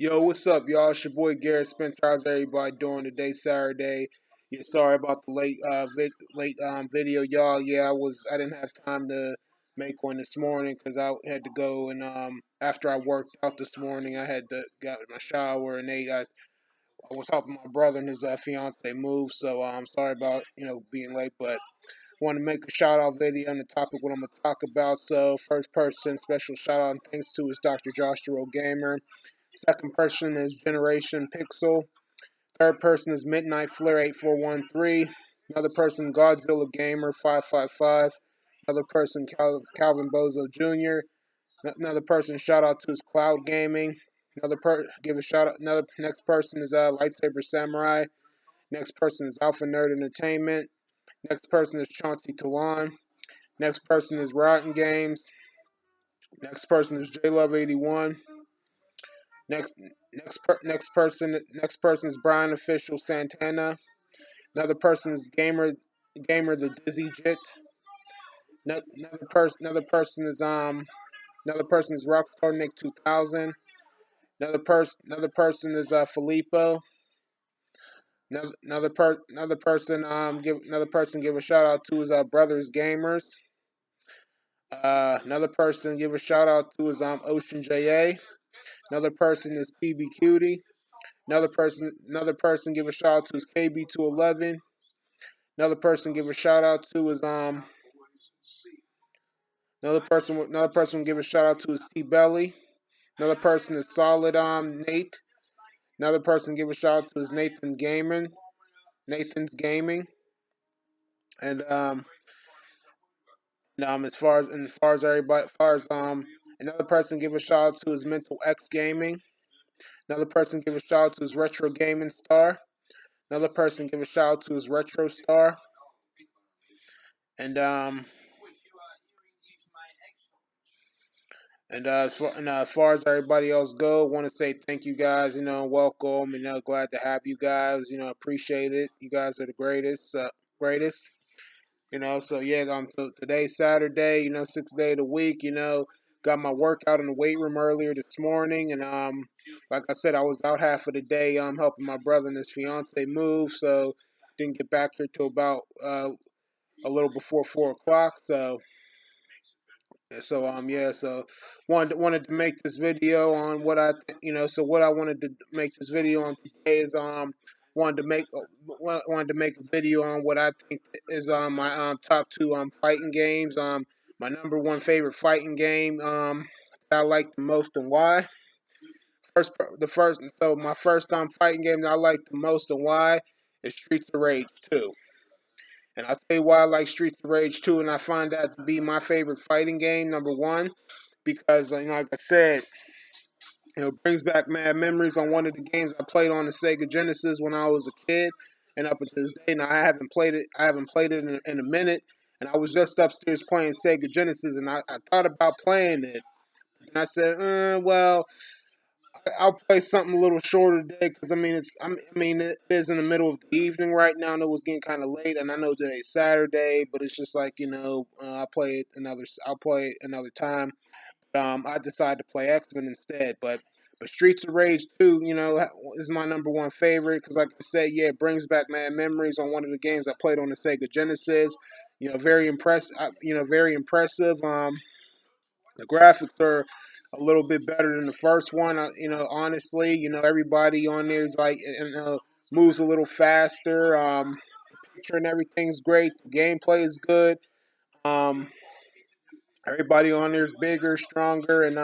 Yo, what's up, y'all? It's your boy Garrett Spencer. How's everybody doing today, Saturday? Yeah, sorry about the late video, y'all. Yeah, I didn't have time to make one this morning because I had to go and after I worked out this morning, I had to got my shower and I was helping my brother and his fiance move. So I'm sorry about being late, but want to make a shout out video on the topic what I'm gonna talk about. So first person special shout out and thanks to is Dr. Joshua Gamer. Second person is Generation Pixel. Third person is Midnight Flare 8413. Another person Godzilla Gamer 555. Another person Calvin Bozo Jr. Another person shout out to is Cloud Gaming. Give a shout out. Another next person is Lightsaber Samurai. Next person is Alpha Nerd Entertainment. Next person is Chauncey Talon. Next person is Rotten Games. Next person is J Love 81. Next next person is Brian Official Santana. Another person is Gamer the Dizzy Jit. Another person is Rockstar Nick 2000. Another person is Filippo. Another person give a shout out to is Brothers Gamers. Another person give a shout out to is Ocean JA. Another person is PB Cutie. Another person give a shout out to is KB211. Another person give a shout out to is another person give a shout out to is T Belly. Another person is Solid Nate. Another person give a shout out to is Nathan's Gaming. And as far as everybody as far as another person give a shout out to is Mental X Gaming. Another person give a shout out to is Retro Gaming Star. Another person give a shout out to is Retro Star. And as far as everybody else go, want to say thank you guys. Welcome. Glad to have you guys. Appreciate it. You guys are the greatest. Greatest. So yeah. So today's Saturday. Sixth day of the week. Got my workout in the weight room earlier this morning, and like I said, I was out half of the day. Helping my brother and his fiance move, so didn't get back here till about a little before 4 o'clock. So wanted to make this video on what so what I wanted to make this video on today is wanted to make a video on what I think is my top two fighting games, my number one favorite fighting game that I like the most and why. My first fighting game that I like the most and why is Streets of Rage 2. And I'll tell you why I like Streets of Rage 2, and I find that to be my favorite fighting game, number one, because like I said, it brings back mad memories on one of the games I played on the Sega Genesis when I was a kid, and up until this day. Now I haven't played it. I haven't played it in a minute, and I was just upstairs playing Sega Genesis, and I thought about playing it, and I said, well, I'll play something a little shorter today because it is in the middle of the evening right now, and it was getting kind of late, and I know today's Saturday, but it's just like I'll play it another time. I decided to play X-Men instead. But Streets of Rage 2, is my number one favorite because, like I said, yeah, it brings back mad memories on one of the games I played on the Sega Genesis. Very impressive. Very impressive. The graphics are a little bit better than the first one. Honestly, everybody on there is like, moves a little faster. Picture and everything's great. The gameplay is good. Um, Everybody on there is bigger, stronger, and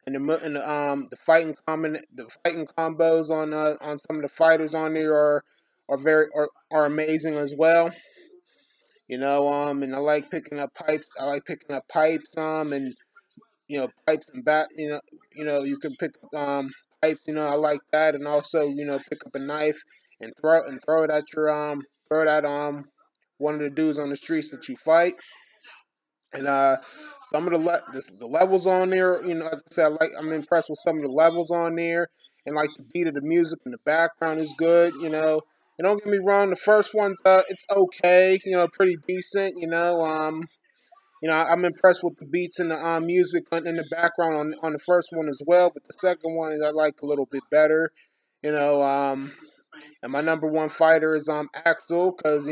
the fighting combos on some of the fighters on there are amazing as well. And I like picking up pipes. I like picking up pipes, and pipes and bat. You can pick up pipes. I like that, and also pick up a knife and throw it at one of the dudes on the streets that you fight. And some of the levels on there, like I said, I'm impressed with some of the levels on there, and like the beat of the music in the background is good. And don't get me wrong, the first one's it's okay, pretty decent. I'm impressed with the beats and the music in the background on the first one as well. But the second one is I like a little bit better. You know, and my number one fighter is Axel because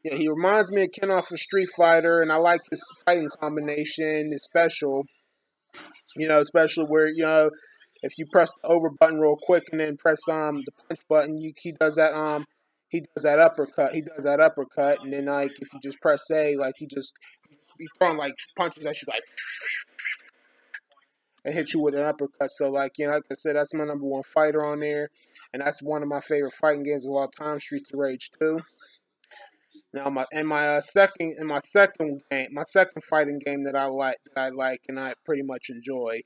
yeah, he reminds me of Ken off of Street Fighter, and I like his fighting combination, his special. Especially where if you press the over button real quick and then press the punch button, he does that uppercut. He does that uppercut, and then like if you just press A, like he throwing like punches at you like and hit you with an uppercut. So like like I said, that's my number one fighter on there, and that's one of my favorite fighting games of all time, Streets of Rage 2. Now my second fighting game that I like and I pretty much enjoy.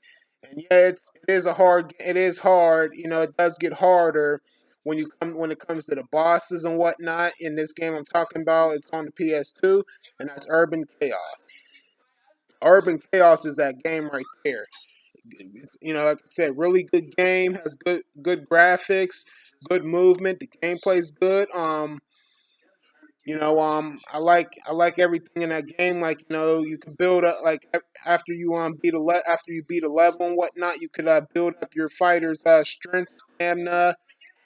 And yeah, it is hard, it does get harder when it comes to the bosses and whatnot. In this game I'm talking about, it's on the PS2, and that's Urban Chaos. Urban Chaos is that game right there. Like I said, really good game, has good graphics, good movement, the gameplay's good. I like everything in that game. Like, you can build up like after you beat a level and whatnot, you could build up your fighter's strength, stamina,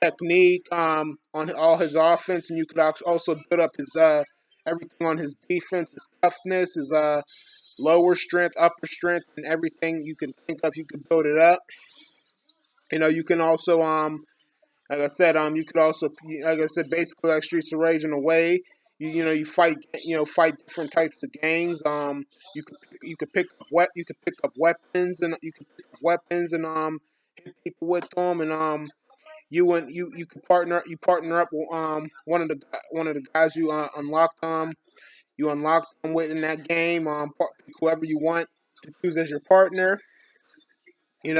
technique, on all his offense, and you could also build up his everything on his defense, his toughness, his lower strength, upper strength, and everything you can think of. You can build it up. You can also like I said, you could also, like I said, basically like Streets of Rage in a way. You fight different types of gangs. You could pick up weapons and hit people with them, and you could partner up with one of the guys you unlock them with in that game. Pick whoever you want to choose as your partner. You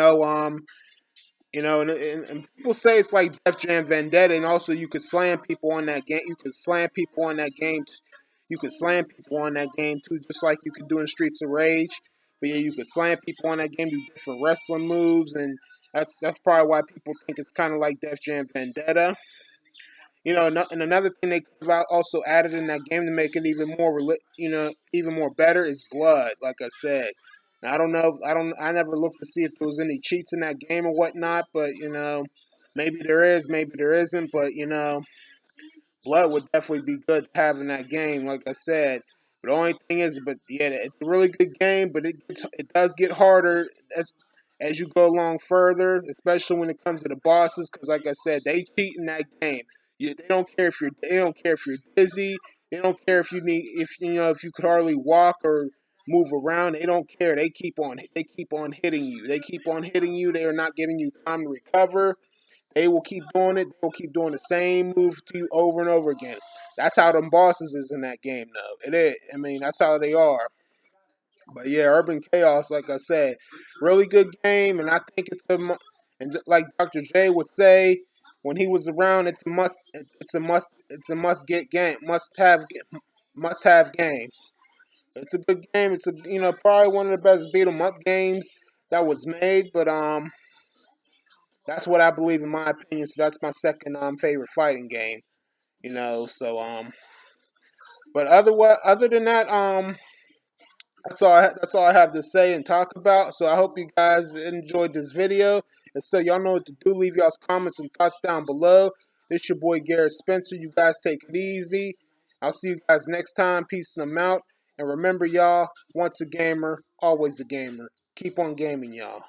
know, and people say it's like Def Jam Vendetta, and also you could slam people on that game. You could slam people on that game. You could slam people on that game too, just like you could do in Streets of Rage. But yeah, you could slam people on that game, do different wrestling moves, and that's probably why people think it's kind of like Def Jam Vendetta. And another thing they could have also added in that game to make it even more better is blood. Like I said, now, I don't know. I never looked to see if there was any cheats in that game or whatnot. But maybe there is, maybe there isn't. But blood would definitely be good to have in that game. Like I said. But the only thing is, but yeah, it's a really good game. But it does get harder as you go along further, especially when it comes to the bosses. Because like I said, they cheat in that game. They don't care if you're dizzy. They don't care if if you could hardly walk or move around. They don't care. They keep on hitting you. They keep on hitting you. They are not giving you time to recover. They will keep doing it. They will keep doing the same move to you over and over again. That's how them bosses is in that game, though. It is. I mean, that's how they are. But yeah, Urban Chaos, like I said, really good game, and I think and like Dr. J would say when he was around, it's a must get game, must have game. It's a good game. It's probably one of the best beat 'em up games that was made, but that's what I believe in my opinion. So that's my second favorite fighting game. So but other than that that's all I have to say and talk about. So I hope you guys enjoyed this video. And so y'all know what to do. Leave y'all's comments and thoughts down below. This your boy Garrett Spencer. You guys take it easy. I'll see you guys next time. Peace and I'm out. And remember, y'all, once a gamer, always a gamer. Keep on gaming, y'all.